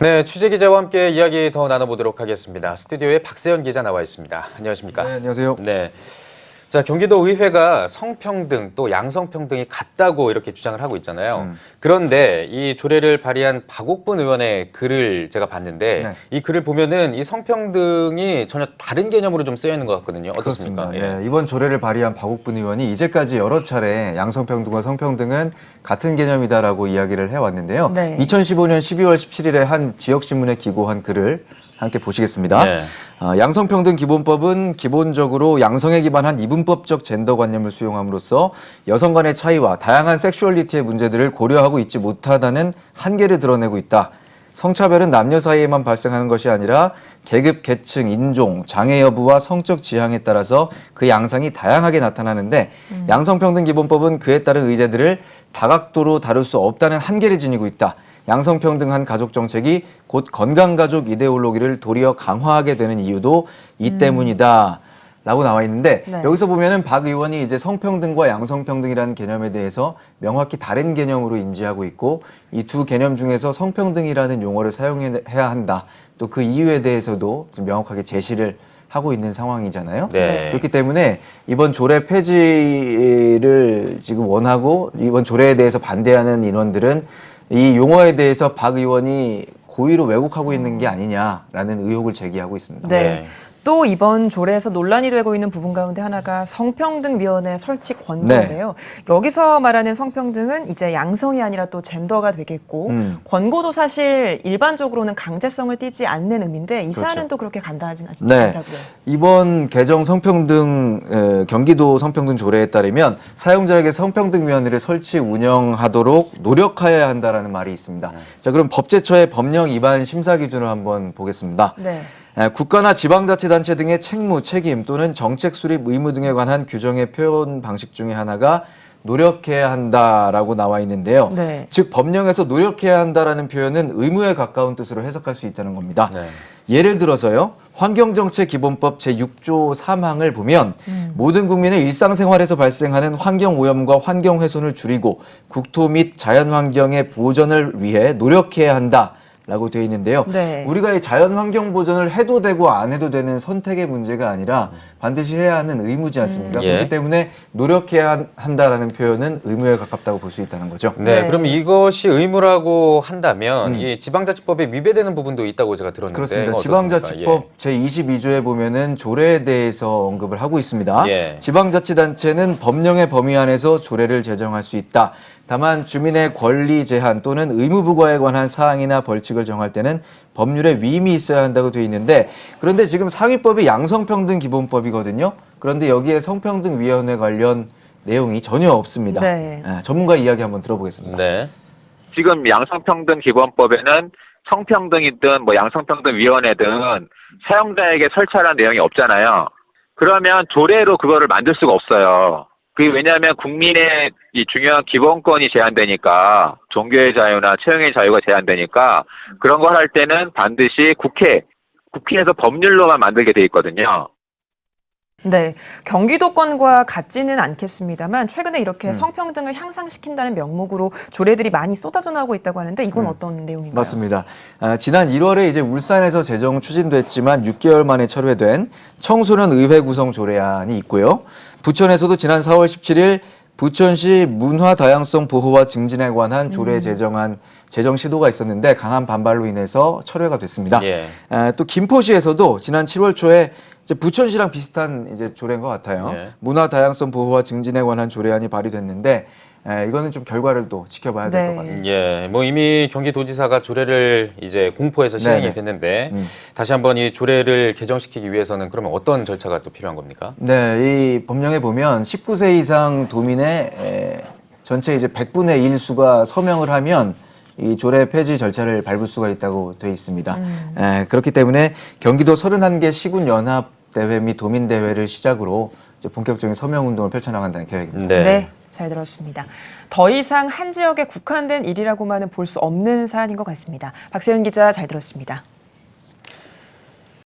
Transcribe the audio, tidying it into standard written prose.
네, 취재 기자와 함께 이야기 더 나눠보도록 하겠습니다. 스튜디오에 박세현 기자 나와 있습니다. 안녕하십니까? 네, 안녕하세요. 네. 자, 경기도 의회가 성평등 또 양성평등이 같다고 이렇게 주장을 하고 있잖아요. 그런데 이 조례를 발의한 박옥분 의원의 글을 제가 봤는데 네. 이 글을 보면은 이 성평등이 전혀 다른 개념으로 좀 쓰여 있는 것 같거든요. 어떻습니까? 그렇습니다. 예, 이번 조례를 발의한 박옥분 의원이 이제까지 여러 차례 양성평등과 성평등은 같은 개념이다라고 이야기를 해왔는데요. 네. 2015년 12월 17일에 한 지역신문에 기고한 글을 함께 보시겠습니다. 네. 양성평등 기본법은 기본적으로 양성에 기반한 이분법적 젠더관념을 수용함으로써 여성 간의 차이와 다양한 섹슈얼리티의 문제들을 고려하고 있지 못하다는 한계를 드러내고 있다. 성차별은 남녀 사이에만 발생하는 것이 아니라 계급, 계층, 인종, 장애 여부와 성적 지향에 따라서 그 양상이 다양하게 나타나는데 양성평등 기본법은 그에 따른 의제들을 다각도로 다룰 수 없다는 한계를 지니고 있다. 양성평등한 가족정책이 곧 건강가족 이데올로기를 도리어 강화하게 되는 이유도 이 때문이다. 라고 나와 있는데 네. 여기서 보면은 박 의원이 이제 성평등과 양성평등이라는 개념에 대해서 명확히 다른 개념으로 인지하고 있고 이 두 개념 중에서 성평등이라는 용어를 사용해야 한다. 또 그 이유에 대해서도 좀 명확하게 제시를 하고 있는 상황이잖아요. 네. 그렇기 때문에 이번 조례 폐지를 지금 원하고 이번 조례에 대해서 반대하는 인원들은 이 용어에 대해서 박 의원이 고의로 왜곡하고 있는 게 아니냐라는 의혹을 제기하고 있습니다. 네. 네. 또 이번 조례에서 논란이 되고 있는 부분 가운데 하나가 성평등위원회 설치 권고인데요. 여기서 말하는 성평등은 이제 양성이 아니라 또 젠더가 되겠고 권고도 사실 일반적으로는 강제성을 띠지 않는 의미인데 이 그렇죠. 사안은 또 그렇게 간단하진 네. 않다고요. 이번 개정 성평등 경기도 성평등 조례에 따르면 사용자에게 성평등위원회를 설치 운영하도록 노력해야 한다라는 말이 있습니다. 자, 그럼 법제처의 법령 위반 심사 기준을 한번 보겠습니다. 네. 국가나 지방자치단체 등의 책무, 책임 또는 정책 수립 의무 등에 관한 규정의 표현 방식 중에 하나가 노력해야 한다라고 나와 있는데요. 네. 즉 법령에서 노력해야 한다라는 표현은 의무에 가까운 뜻으로 해석할 수 있다는 겁니다. 네. 예를 들어서요. 환경정책기본법 제6조 3항을 보면 모든 국민의 일상생활에서 발생하는 환경오염과 환경훼손을 줄이고 국토 및 자연환경의 보전을 위해 노력해야 한다. 라고 되어 있는데요. 네. 우리가 이 자연환경 보전을 해도 되고 안 해도 되는 선택의 문제가 아니라 반드시 해야 하는 의무지 않습니까? 예. 그렇기 때문에 노력해야 한다라는 표현은 의무에 가깝다고 볼 수 있다는 거죠. 네, 네. 그럼 이것이 의무라고 한다면 이 지방자치법에 위배되는 부분도 있다고 제가 들었는데 그렇습니다. 어떻습니까? 지방자치법 제22조에 보면은 조례에 대해서 언급을 하고 있습니다. 예. 지방자치단체는 법령의 범위 안에서 조례를 제정할 수 있다. 다만 주민의 권리 제한 또는 의무 부과에 관한 사항이나 벌칙을 정할 때는 법률에 위임이 있어야 한다고 되어 있는데 그런데 지금 상위법이 양성평등 기본법이거든요. 그런데 여기에 성평등위원회 관련 내용이 전혀 없습니다. 네. 전문가 이야기 한번 들어보겠습니다. 네. 지금 양성평등 기본법에는 성평등이든 뭐 양성평등위원회든 사용자에게 설치하라는 내용이 없잖아요. 그러면 조례로 그거를 만들 수가 없어요. 그게 왜냐하면 국민의 이 중요한 기본권이 제한되니까 종교의 자유나 채용의 자유가 제한되니까 그런 걸 할 때는 반드시 국회에서 법률로만 만들게 돼 있거든요. 네. 경기도권과 같지는 않겠습니다만 최근에 이렇게 성평등을 향상시킨다는 명목으로 조례들이 많이 쏟아져 나오고 있다고 하는데 이건 어떤 내용인가요? 맞습니다. 지난 1월에 이제 울산에서 제정 추진됐지만 6개월 만에 철회된 청소년 의회 구성 조례안이 있고요. 부천에서도 지난 4월 17일 부천시 문화 다양성 보호와 증진에 관한 조례 제정 시도가 있었는데 강한 반발로 인해서 철회가 됐습니다. 예. 또 김포시에서도 지난 7월 초에 이제 부천시랑 비슷한 이제 조례인 것 같아요. 예. 문화 다양성 보호와 증진에 관한 조례안이 발의됐는데 이거는 좀 결과를 또 지켜봐야 될 것 네. 같습니다. 예, 뭐 이미 경기도지사가 조례를 이제 공포해서 시행이 네네. 됐는데 다시 한번 이 조례를 개정시키기 위해서는 그러면 어떤 절차가 또 필요한 겁니까? 네, 이 법령에 보면 19세 이상 도민의 전체 이제 100분의 1 수가 서명을 하면 이 조례 폐지 절차를 밟을 수가 있다고 되어 있습니다. 그렇기 때문에 경기도 31개 시군 연합 대회 및 도민 대회를 시작으로 이제 본격적인 서명 운동을 펼쳐나간다는 계획입니다. 네. 잘 들었습니다. 더 이상 한 지역에 국한된 일이라고만은 볼 수 없는 사안인 것 같습니다. 박세현 기자 잘 들었습니다.